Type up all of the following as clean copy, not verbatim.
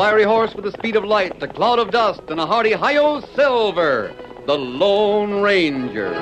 fiery horse with the speed of light, a cloud of dust, and a hearty hi-yo Silver, the Lone Ranger.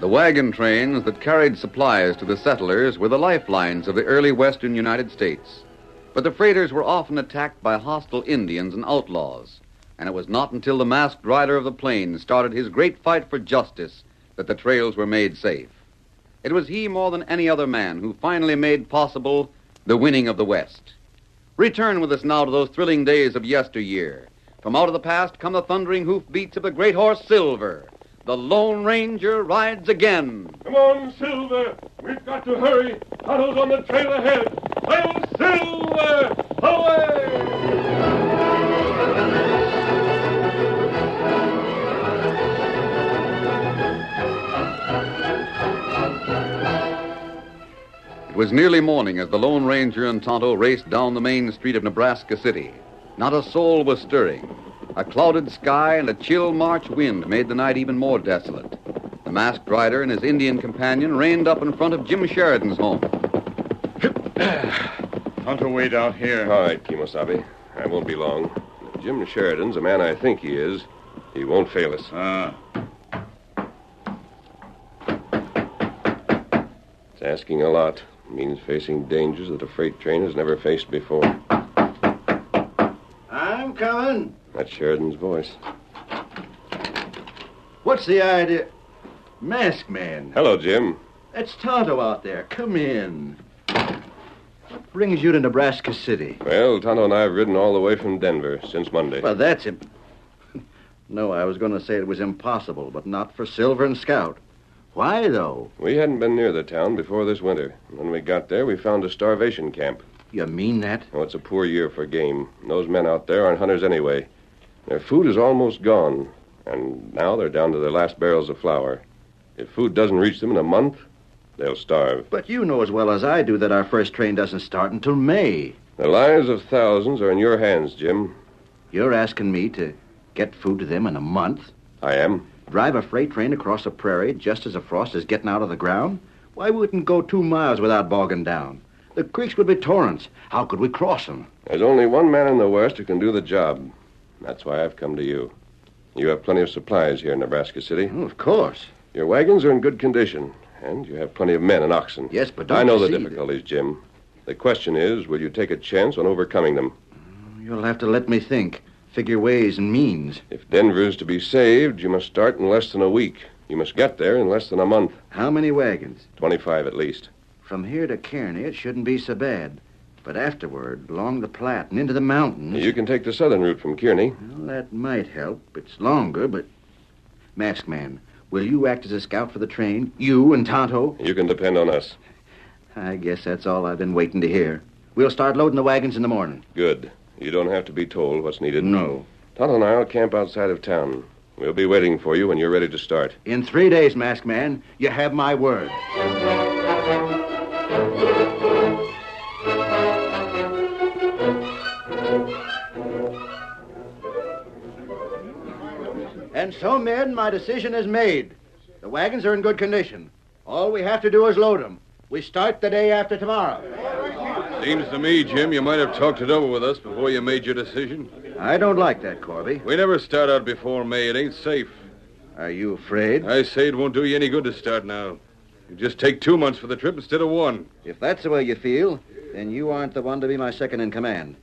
The wagon trains that carried supplies to the settlers were the lifelines of the early western United States. But the freighters were often attacked by hostile Indians and outlaws, and it was not until the masked rider of the plains started his great fight for justice that the trails were made safe. It was he more than any other man who finally made possible the winning of the West. Return with us now to those thrilling days of yesteryear. From out of the past come the thundering hoofbeats of the great horse Silver. The Lone Ranger rides again. Come on, Silver. We've got to hurry. Tonto's on the trail ahead. Hi-yo, Silver! Away! It was nearly morning as the Lone Ranger and Tonto raced down the main street of Nebraska City. Not a soul was stirring. A clouded sky and a chill March wind made the night even more desolate. The masked rider and his Indian companion reined up in front of Jim Sheridan's home. Tonto, wait out here. All right, Kimosabe. I won't be long. If Jim Sheridan's a man I think he is, he won't fail us. It's asking a lot. It means facing dangers that a freight train has never faced before. I'm coming. That's Sheridan's voice. What's the idea? Masked man. Hello, Jim. That's Tonto out there. Come in. What brings you to Nebraska City? Well, Tonto and I have ridden all the way from Denver since Monday. Well, that's him. No, I was going to say it was impossible, but not for Silver and Scout. Why, though? We hadn't been near the town before this winter. When we got there, we found a starvation camp. You mean that? Oh, it's a poor year for game. Those men out there aren't hunters anyway. Their food is almost gone, and now they're down to their last barrels of flour. If food doesn't reach them in a month, they'll starve. But you know as well as I do that our first train doesn't start until May. The lives of thousands are in your hands, Jim. You're asking me to get food to them in a month? I am. Drive a freight train across a prairie just as the frost is getting out of the ground? Why wouldn't go 2 miles without bogging down? The creeks would be torrents. How could we cross them? There's only one man in the West who can do the job. That's why I've come to you. You have plenty of supplies here in Nebraska City. Oh, of course. Your wagons are in good condition, and you have plenty of men and oxen. Yes, but don't I know you the see difficulties, Jim. The question is, will you take a chance on overcoming them? You'll have to let me think. Figure ways and means. If Denver is to be saved, you must start in less than a week. You must get there in less than a month. How many wagons? 25 at least. From here to Kearney, it shouldn't be so bad. But afterward, along the Platte and into the mountains... You can take the southern route from Kearney. Well, that might help. It's longer, but... Masked man, will you act as a scout for the train? You and Tonto? You can depend on us. I guess that's all I've been waiting to hear. We'll start loading the wagons in the morning. Good. You don't have to be told what's needed. No. Tonto and I'll camp outside of town. We'll be waiting for you when you're ready to start. In 3 days, Masked Man, you have my word. And so, men, my decision is made. The wagons are in good condition. All we have to do is load them. We start the day after tomorrow. Seems to me, Jim, you might have talked it over with us before you made your decision. I don't like that, Corby. We never start out before May. It ain't safe. Are you afraid? I say it won't do you any good to start now. You just take 2 months for the trip instead of 1. If that's the way you feel, then you aren't the one to be my second in command.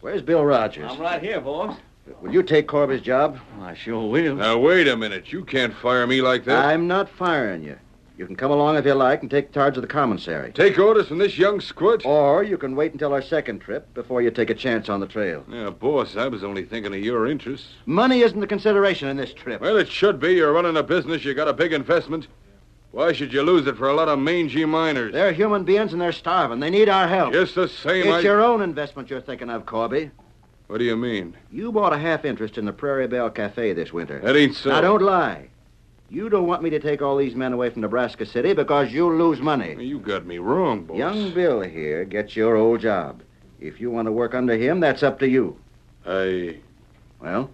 Where's Bill Rogers? I'm right here, boss. Will you take Corby's job? I sure will. Now, wait a minute. You can't fire me like that. I'm not firing you. You can come along if you like and take charge of the commissary. Take orders from this young squid? Or you can wait until our second trip before you take a chance on the trail. Yeah, boss, I was only thinking of your interests. Money isn't the consideration in this trip. Well, it should be. You're running a business. You got a big investment. Why should you lose it for a lot of mangy miners? They're human beings and they're starving. They need our help. Just the same, It's your own investment you're thinking of, Corby. What do you mean? You bought a half interest in the Prairie Belle Cafe this winter. That ain't so. Now, don't lie. You don't want me to take all these men away from Nebraska City because you'll lose money. You got me wrong, boss. Young Bill here gets your old job. If you want to work under him, that's up to you. Well?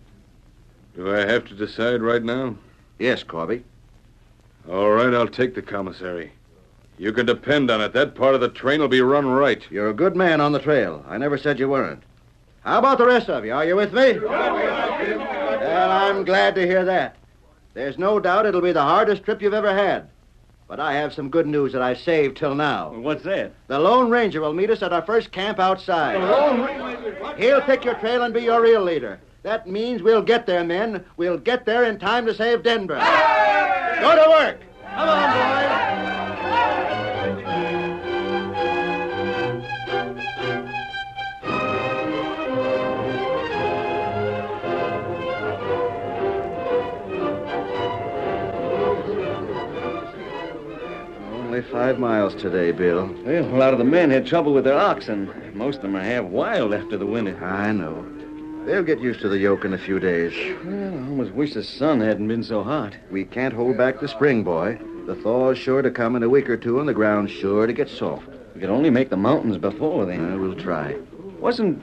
Do I have to decide right now? Yes, Corby. All right, I'll take the commissary. You can depend on it. That part of the train will be run right. You're a good man on the trail. I never said you weren't. How about the rest of you? Are you with me? Well, I'm glad to hear that. There's no doubt it'll be the hardest trip you've ever had. But I have some good news that I saved till now. What's that? The Lone Ranger will meet us at our first camp outside. The Lone Ranger? He'll pick your trail and be your real leader. That means we'll get there, men. We'll get there in time to save Denver. Hey! Go to work. Come on, boys. Only 5 miles today, Bill. Well, a lot of the men had trouble with their oxen. Most of them are half wild after the winter. I know. They'll get used to the yoke in a few days. Well, I almost wish the sun hadn't been so hot. We can't hold back the spring, boy. The thaw's sure to come in a week or two, and the ground's sure to get soft. We could only make the mountains before then. We'll try. Wasn't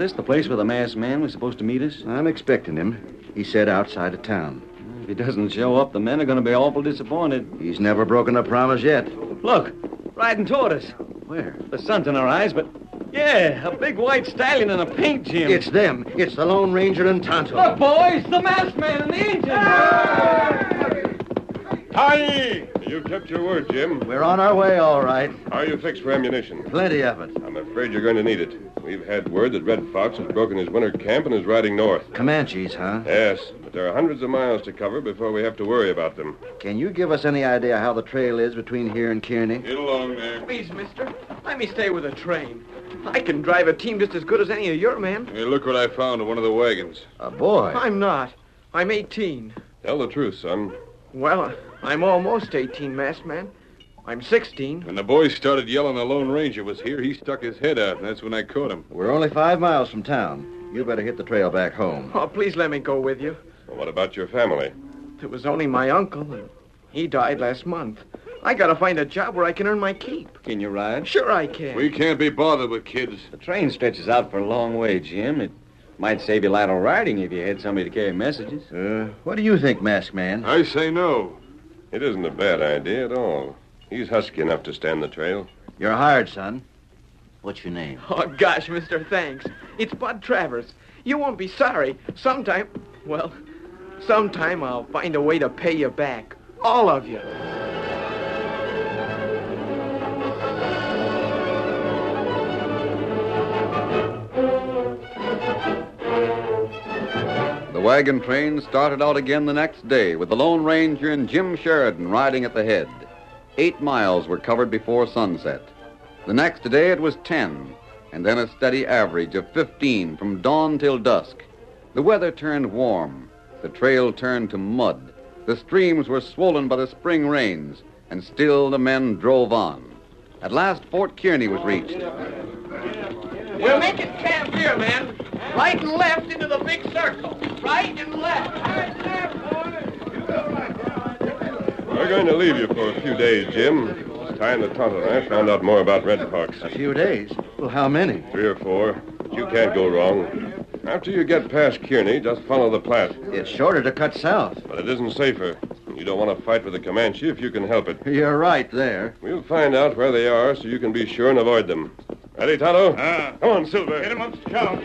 this the place where the masked man was supposed to meet us? I'm expecting him. He said outside of town. If he doesn't show up, the men are going to be awful disappointed. He's never broken a promise yet. Look, riding toward us. Where? The sun's in our eyes, but... Yeah, a big white stallion in a paint gym. It's them. It's the Lone Ranger and Tonto. Look, boys, the masked man and the engine. Hi! You kept your word, Jim. We're on our way, all right. How are you fixed for ammunition? Plenty of it. I'm afraid you're going to need it. We've had word that Red Fox has broken his winter camp and is riding north. Comanches, huh? Yes, but there are hundreds of miles to cover before we have to worry about them. Can you give us any idea how the trail is between here and Kearney? Get along there. Please, mister, let me stay with the train. I can drive a team just as good as any of your men. Hey, look what I found in one of the wagons. A boy. I'm not. I'm 18. Tell the truth, son. Well, I'm almost 18, masked man. I'm 16. When the boys started yelling the Lone Ranger was here, he stuck his head out, and that's when I caught him. We're only 5 miles from town. You better hit the trail back home. Oh, please let me go with you. Well, what about your family? It was only my uncle, and he died last month. I gotta find a job where I can earn my keep. Can you ride? Sure I can. We can't be bothered with kids. The train stretches out for a long way, Jim. It might save you a lot of riding if you had somebody to carry messages. What do you think, Masked Man? I say no. It isn't a bad idea at all. He's husky enough to stand the trail. You're hired, son. What's your name? Oh, gosh, mister, thanks. It's Bud Travers. You won't be sorry. Sometime I'll find a way to pay you back. All of you. The wagon train started out again the next day with the Lone Ranger and Jim Sheridan riding at the head. 8 miles were covered before sunset. The next day it was 10, and then a steady average of 15 from dawn till dusk. The weather turned warm. The trail turned to mud. The streams were swollen by the spring rains, and still the men drove on. At last, Fort Kearney was reached. We're making camp here, men. Right and left into the big circle. Right and left. We're going to leave you for a few days, Jim. It's time that Tonto and I found out more about Red Fox. A few days? Well, how many? 3 or 4. But you can't go wrong. After you get past Kearney, just follow the Platte. It's shorter to cut south. But it isn't safer. You don't want to fight with the Comanche if you can help it. You're right there. We'll find out where they are so you can be sure and avoid them. Ready, Tonto? Come on, Silver. Get him up, Scout.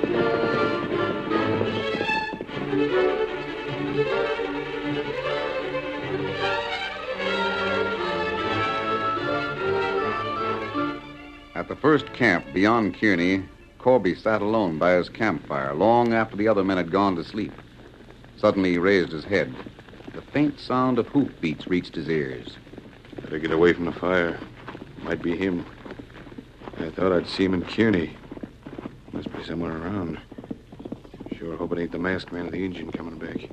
At the first camp beyond Kearney, Corby sat alone by his campfire long after the other men had gone to sleep. Suddenly he raised his head. The faint sound of hoofbeats reached his ears. Better get away from the fire. Might be him. I thought I'd see him in Kearney. Must be somewhere around. Sure hope it ain't the masked man of the Indian coming back.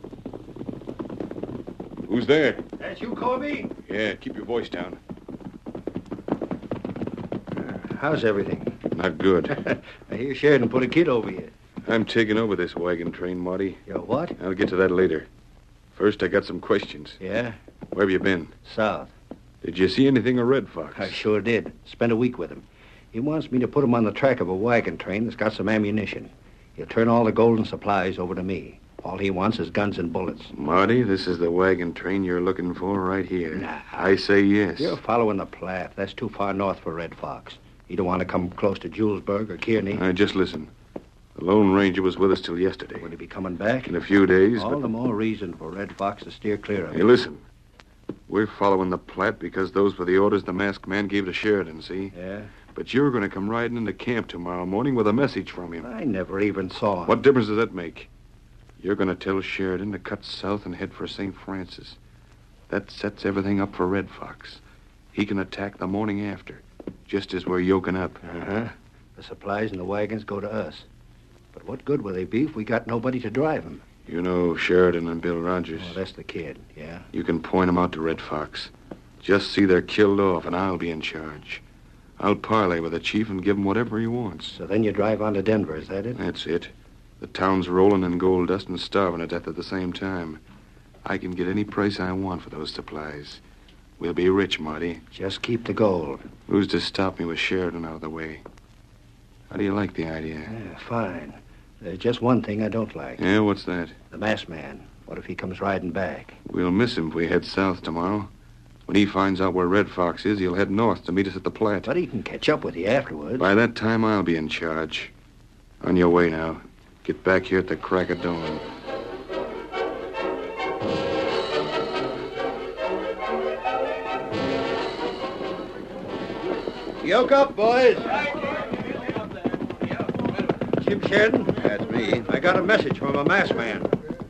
Who's there? That's you, Corby? Yeah, keep your voice down. How's everything? Not good. I hear Sheridan put a kid over here. I'm taking over this wagon train, Marty. You're what? I'll get to that later. First, I got some questions. Yeah? Where have you been? South. Did you see anything of Red Fox? I sure did. Spent a week with him. He wants me to put him on the track of a wagon train that's got some ammunition. He'll turn all the golden supplies over to me. All he wants is guns and bullets. Marty, this is the wagon train you're looking for right here. Nah. I say yes. You're following the Platte. That's too far north for Red Fox. He don't want to come close to Julesburg or Kearney. Just listen. The Lone Ranger was with us till yesterday. Will he be coming back? In a few days, All but... the more reason for Red Fox to steer clear of Hey, him. listen. We're following the Platte because those were the orders the masked man gave to Sheridan, see? Yeah? But you're going to come riding into camp tomorrow morning with a message from him. I never even saw him. What difference does that make? You're going to tell Sheridan to cut south and head for St. Francis. That sets everything up for Red Fox. He can attack the morning after, just as we're yoking up. Uh-huh. The supplies and the wagons go to us. But what good will they be if we got nobody to drive them? You know Sheridan and Bill Rogers. Oh, that's the kid, yeah? You can point them out to Red Fox. Just see they're killed off, and I'll be in charge. I'll parley with the chief and give him whatever he wants. So then you drive on to Denver, is that it? That's it. The town's rolling in gold dust and starving to death at the same time. I can get any price I want for those supplies. We'll be rich, Marty. Just keep the gold. Who's to stop me with Sheridan out of the way? How do you like the idea? Yeah, fine. There's just one thing I don't like. Yeah, what's that? The masked man. What if he comes riding back? We'll miss him if we head south tomorrow. When he finds out where Red Fox is, he'll head north to meet us at the Platte. But he can catch up with you afterwards. By that time, I'll be in charge. On your way now. Get back here at the crack of dawn. Yoke up, boys. Jim Sheridan? That's me. I got a message from a masked man.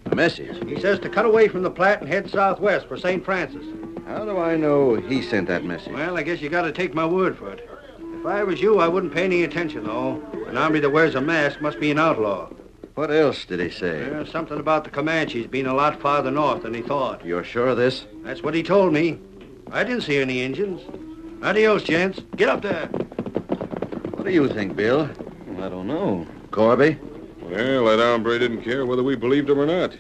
A message? He says to cut away from the Platte and head southwest for St. Francis. How do I know he sent that message? Well, I guess you got to take my word for it. If I was you, I wouldn't pay any attention, though. An army that wears a mask must be an outlaw. What else did he say? Something about the Comanches being a lot farther north than he thought. You're sure of this? That's what he told me. I didn't see any Indians. Adios, gents. Get up there. What do you think, Bill? I don't know. Corby? Well, that hombre didn't care whether we believed him or not.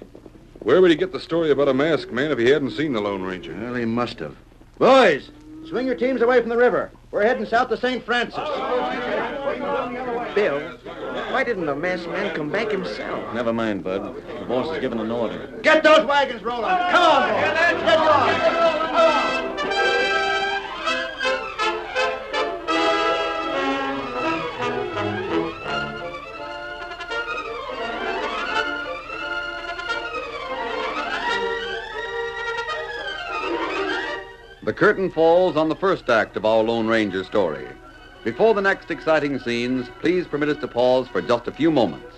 Where would he get the story about a masked man if he hadn't seen the Lone Ranger? Well, he must have. Boys, swing your teams away from the river. We're heading south to St. Francis. Bill, why didn't the masked man come back himself? Never mind, Bud. The boss has given an order. Get those wagons rolling. Come on, boys. Get going. The curtain falls on the first act of our Lone Ranger story. Before the next exciting scenes, please permit us to pause for just a few moments.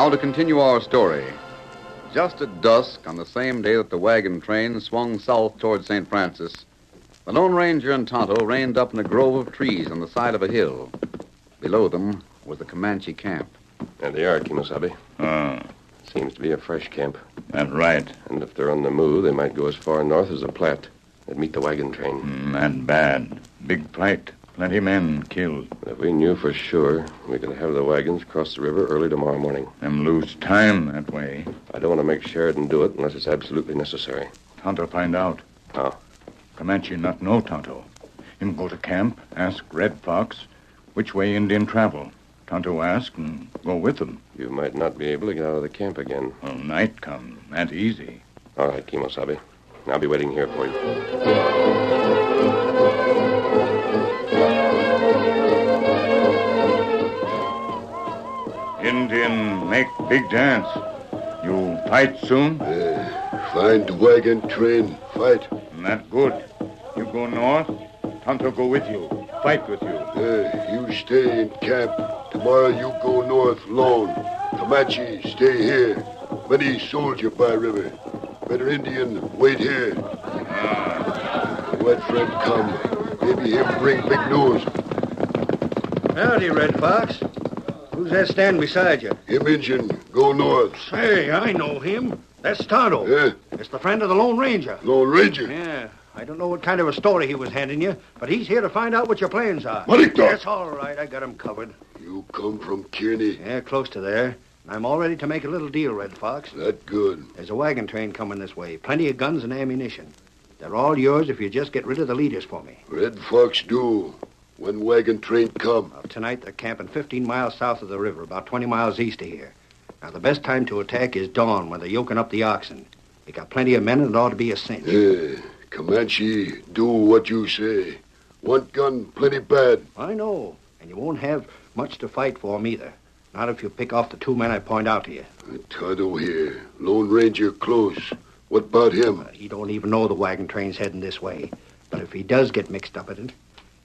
Now to continue our story. Just at dusk on the same day that the wagon train swung south toward St. Francis, the Lone Ranger and Tonto reined up in a grove of trees on the side of a hill. Below them was the Comanche camp. There they are, Kimosabe. Oh, Seems to be a fresh camp. that's right. And if they're on the move, they might go as far north as the Platte. They'd meet the wagon train. That bad. Big fight. Plenty men killed. If we knew for sure, we could have the wagons cross the river early tomorrow morning. Them lose time that way. I don't want to make Sheridan do it unless it's absolutely necessary. Tonto find out. How? Comanche not know Tonto. Him go to camp, ask Red Fox which way Indian travel. Tonto ask and go with them. You might not be able to get out of the camp again. Well, night come. That easy. All right, Kimosabe. I'll be waiting here for you. Indian make big dance. You fight soon? Find wagon train, fight. That good. You go north, Tonto go with you. Fight with you. You stay in camp. Tomorrow you go north alone. Comanche, stay here. Many soldier by river. Better Indian, wait here. White friend come. Maybe he'll bring big news. Howdy, Red Fox. Who's that standing beside you? Him Injun, go north. Say, I know him. That's Tonto. Yeah? It's the friend of the Lone Ranger. Lone Ranger? Yeah. I don't know what kind of a story he was handing you, but he's here to find out what your plans are. Mariko! That's all right. I got him covered. You come from Kearney. Yeah, close to there. I'm all ready to make a little deal, Red Fox. That good. There's a wagon train coming this way. Plenty of guns and ammunition. They're all yours if you just get rid of the leaders for me. Red Fox do. When wagon train come? Well, tonight they're camping 15 miles south of the river, about 20 miles east of here. Now, the best time to attack is dawn when they're yoking up the oxen. We got plenty of men and it ought to be a cinch. Comanche, do what you say. One gun, plenty bad. I know. And you won't have much to fight for 'em either. Not if you pick off the two men I point out to you. Tonto here. Lone Ranger close. What about him? He don't even know the wagon train's heading this way. But if he does get mixed up in it,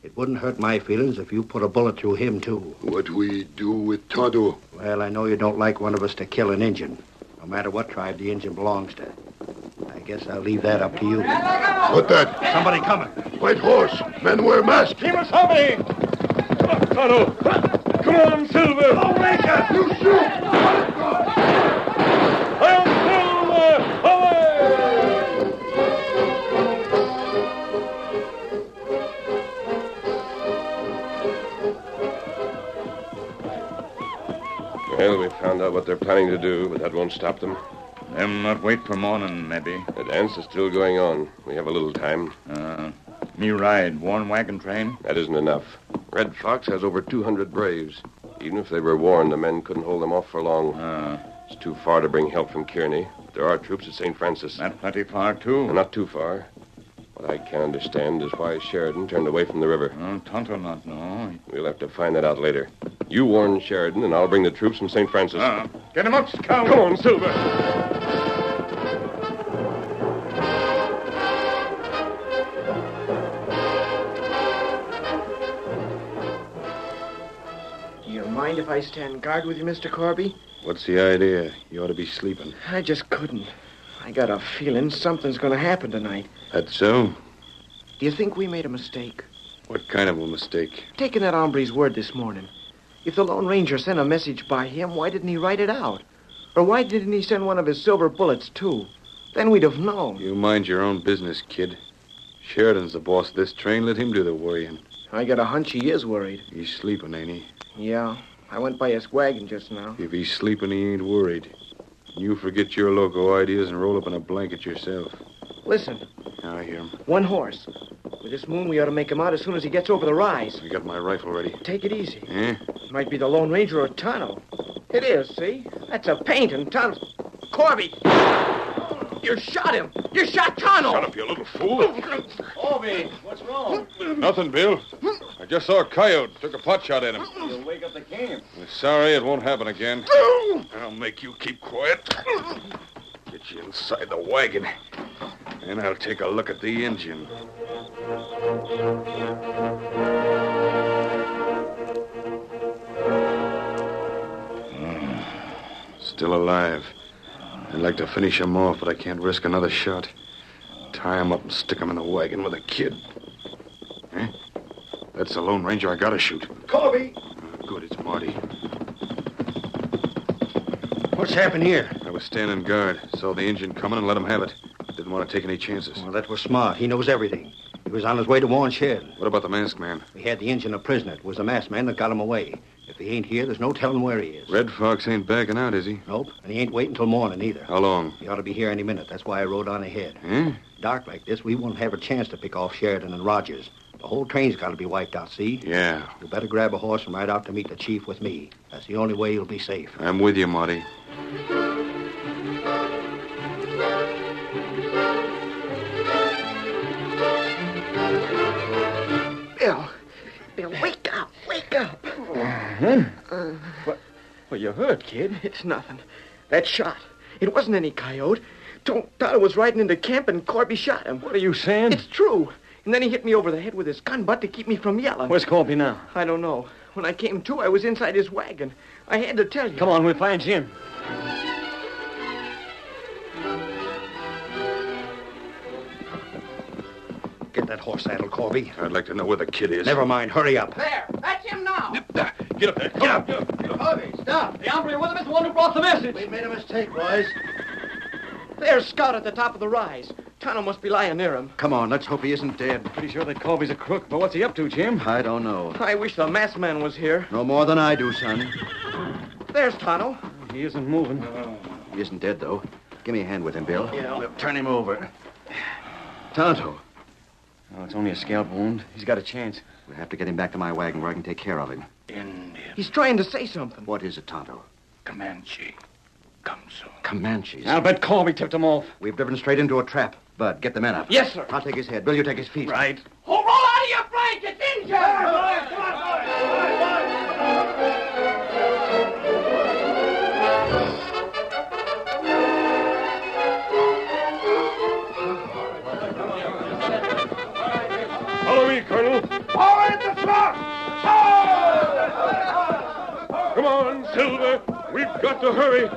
it wouldn't hurt my feelings if you put a bullet through him, too. What we do with Tonto? Well, I know you don't like one of us to kill an Injun, no matter what tribe the Injun belongs to. I guess I'll leave that up to you. What that? Somebody coming. White horse. Men wear masks. Kimosabe! Tonto! Come on, Silver! Oh, Ranger! You shoot! I'm Silver! Away! Well, we found out what they're planning to do, but that won't stop them. Them not wait for morning, maybe. The dance is still going on. We have a little time. Me ride one wagon train. That isn't enough. Red Fox has over 200 braves. Even if they were warned, the men couldn't hold them off for long. It's too far to bring help from Kearney. But there are troops at St. Francis. Not plenty far, too. They're not too far. What I can't understand is why Sheridan turned away from the river. Tonto not know. We'll have to find that out later. You warn Sheridan, and I'll bring the troops from St. Francis. Get him up, Scout. Come on, Silver. Do you mind if I stand guard with you, Mr. Corby? What's the idea? You ought to be sleeping. I just couldn't. I got a feeling something's going to happen tonight. That's so? Do you think we made a mistake? What kind of a mistake? Taking that hombre's word this morning. If the Lone Ranger sent a message by him, why didn't he write it out? Or why didn't he send one of his silver bullets, too? Then we'd have known. You mind your own business, kid. Sheridan's the boss of this train. Let him do the worrying. I got a hunch he is worried. He's sleeping, ain't he? Yeah, I went by his wagon just now. If he's sleeping, he ain't worried. You forget your loco ideas and roll up in a blanket yourself. Listen, Now I hear him. one horse. With this moon, we ought to make him out as soon as he gets over the rise. I got my rifle ready. Take it easy. Eh? It might be the Lone Ranger or Tonto. It is, see? That's a paint and Tonto... Corby! You shot him! You shot Tonto! Shut up, you little fool. Corby, what's wrong? Nothing, Bill. I just saw a coyote. Took a pot shot at him. You'll wake up the camp. Sorry, it won't happen again. I'll make you keep quiet. Get you inside the wagon. And I'll take a look at the engine. still alive. I'd like to finish him off, but I can't risk another shot. Tie him up and stick him in the wagon with a kid. Eh? That's the Lone Ranger I gotta shoot. Corby! Good, it's Marty. What's happened here? I was standing guard. Saw the Indian coming and let him have it. Didn't want to take any chances. Well, that was smart. He knows everything. He was on his way to warn Sheridan. What about the masked man? We had the Indian a prisoner. It was the masked man that got him away. If he ain't here, there's no telling where he is. Red Fox ain't backing out, is he? Nope, and he ain't waiting till morning either. How long? He ought to be here any minute. That's why I rode on ahead. Eh? Dark like this, we won't have a chance to pick off Sheridan and Rogers. The whole train's got to be wiped out, see? Yeah. You better grab a horse and ride out to meet the chief with me. That's the only way you'll be safe. I'm with you, Marty. Bill, wake up, wake up. What you hurt, kid? It's nothing. That shot. It wasn't any coyote. Tonto was riding into camp and Corby shot him. What are you saying? It's true. And then he hit me over the head with his gun butt to keep me from yelling. Where's Corby now? I don't know. When I came to, I was inside his wagon. I had to tell you. Come on, we'll find Jim. Get that horse saddled, Corby. I'd like to know where the kid is. Never mind. Hurry up. There, that's him now. Get up there. Get up. Corby, stop. The hombre with him is the one who brought the message. We made a mistake, boys. There's Scout at the top of the rise. Tonto must be lying near him. Come on, let's hope he isn't dead. Pretty sure that Corby's a crook, but what's he up to, Jim? I don't know. I wish the masked man was here. No more than I do, son. There's Tonto. He isn't moving. He isn't dead, though. Give me a hand with him, Bill. Yeah. We'll turn him over. Tonto. Oh, it's only a scalp wound. He's got a chance. We'll have to get him back to my wagon where I can take care of him. Indian. He's trying to say something. What is it, Tonto? Comanche. Come soon. Comanches. I'll bet Corby tipped him off. We've driven straight into a trap. Bud, get the men up. Yes, sir. I'll take his head. Bill, you take his feet. Right. Oh, roll out of your blankets, Injun! Follow me, Colonel. Forward at the front! Come on, Silver. We've got to hurry.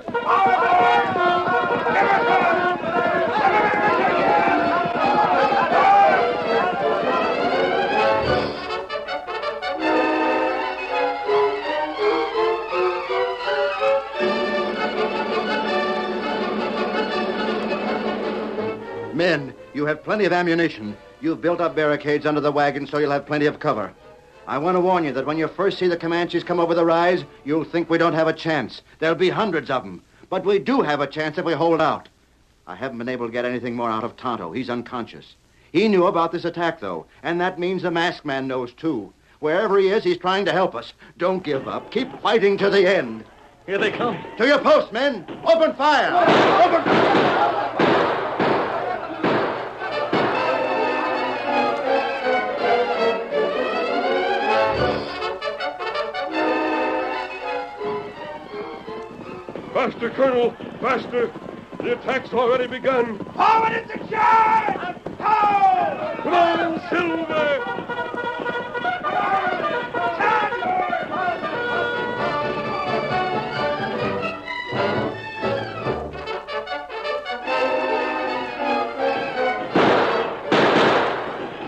Men, you have plenty of ammunition. You've built up barricades under the wagon so you'll have plenty of cover. I want to warn you that when you first see the Comanches come over the rise, you'll think we don't have a chance. There'll be hundreds of them. But we do have a chance if we hold out. I haven't been able to get anything more out of Tonto. He's unconscious. He knew about this attack, though, and that means the masked man knows, too. Wherever he is, he's trying to help us. Don't give up. Keep fighting to the end. Here they come. To your post, men. Open fire. Open... Faster, Colonel. Faster. The attack's already begun. Forward at the charge! Ho! Come on, Silver.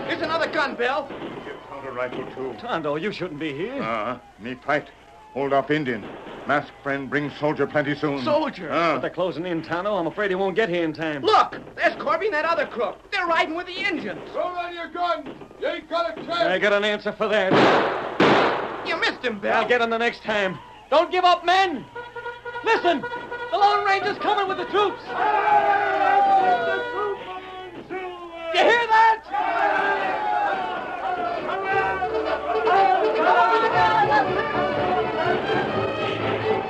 Here's another gun, Bill. Tonto rifle, too. Tonto, you shouldn't be here. Me fight. Hold up, Indian. Masked friend bring soldier plenty soon. Soldier. But they're closing in, Tonto. I'm afraid he won't get here in time. Look, there's Corby and that other crook. They're riding with the Indians. Throw down your guns. You ain't got a chance. I got an answer for that. You missed him, Bill. I'll get him the next time. Don't give up, men. Listen, the Lone Ranger's coming with the troops. You hear that?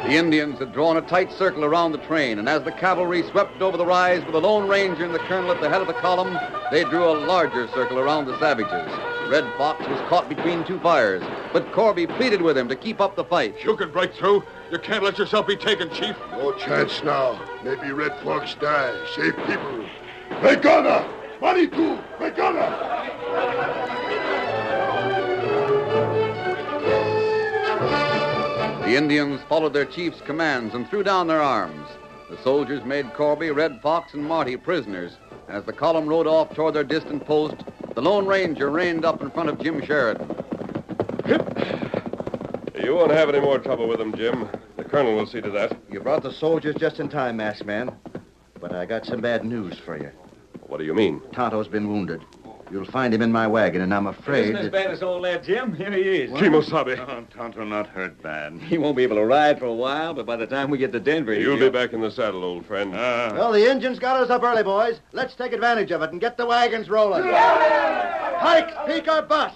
The Indians had drawn a tight circle around the train, and as the cavalry swept over the rise with the Lone Ranger and the colonel at the head of the column, they drew a larger circle around the savages. Red Fox was caught between two fires, but Corby pleaded with him to keep up the fight. You can break through. You can't let yourself be taken, Chief. No chance now. Maybe Red Fox die. Save people. Megana! Manitou! Megana! The Indians followed their chief's commands and threw down their arms. The soldiers made Corby, Red Fox, and Marty prisoners. As the column rode off toward their distant post, the Lone Ranger reined up in front of Jim Sheridan. You won't have any more trouble with them, Jim. The colonel will see to that. You brought the soldiers just in time, Masked Man. But I got some bad news for you. What do you mean? Tonto's been wounded. You'll find him in my wagon, and I'm afraid Isn't as bad as old lad Jim. Here he is. Kimosabe. Oh, Tonto not hurt bad. He won't be able to ride for a while, but by the time we get to Denver... You'll be back in the saddle, old friend. Well, the Indians got us up early, boys. Let's take advantage of it and get the wagons rolling. Pike, peak or bust.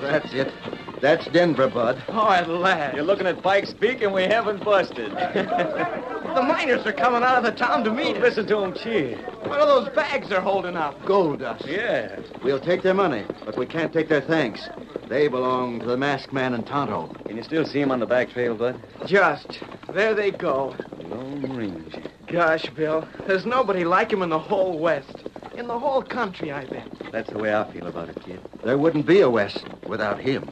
That's it. That's Denver, Bud. Oh, at last. You're looking at Pike's Peak, and we haven't busted. The miners are coming out of the town to meet us. Listen to them cheer. What are those bags they're holding up? Gold dust. Yeah. We'll take their money, but we can't take their thanks. They belong to the Masked Man and Tonto. Can you still see him on the back trail, Bud? Just. There they go. Lone Ranger. Gosh, Bill, there's nobody like him in the whole West. In the whole country, I bet. That's the way I feel about it, kid. There wouldn't be a West without him.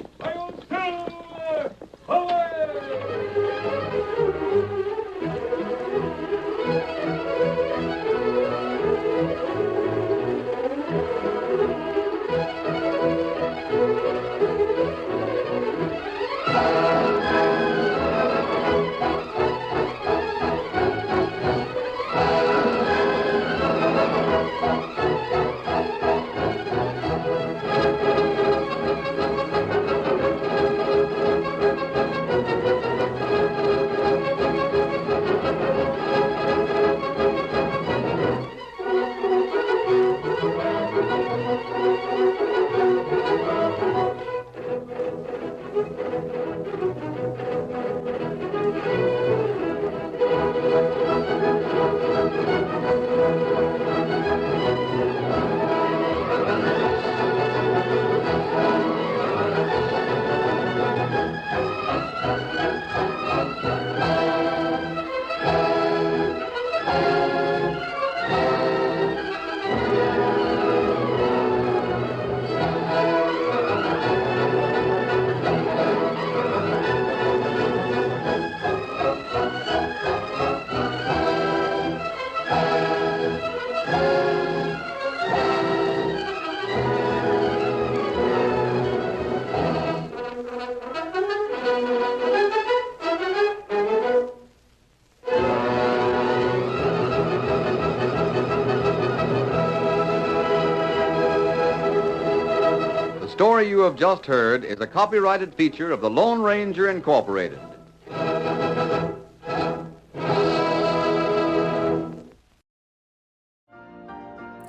The story you have just heard is a copyrighted feature of the Lone Ranger Incorporated.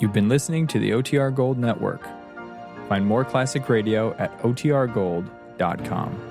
You've been listening to the OTR Gold Network. Find more classic radio at otrgold.com.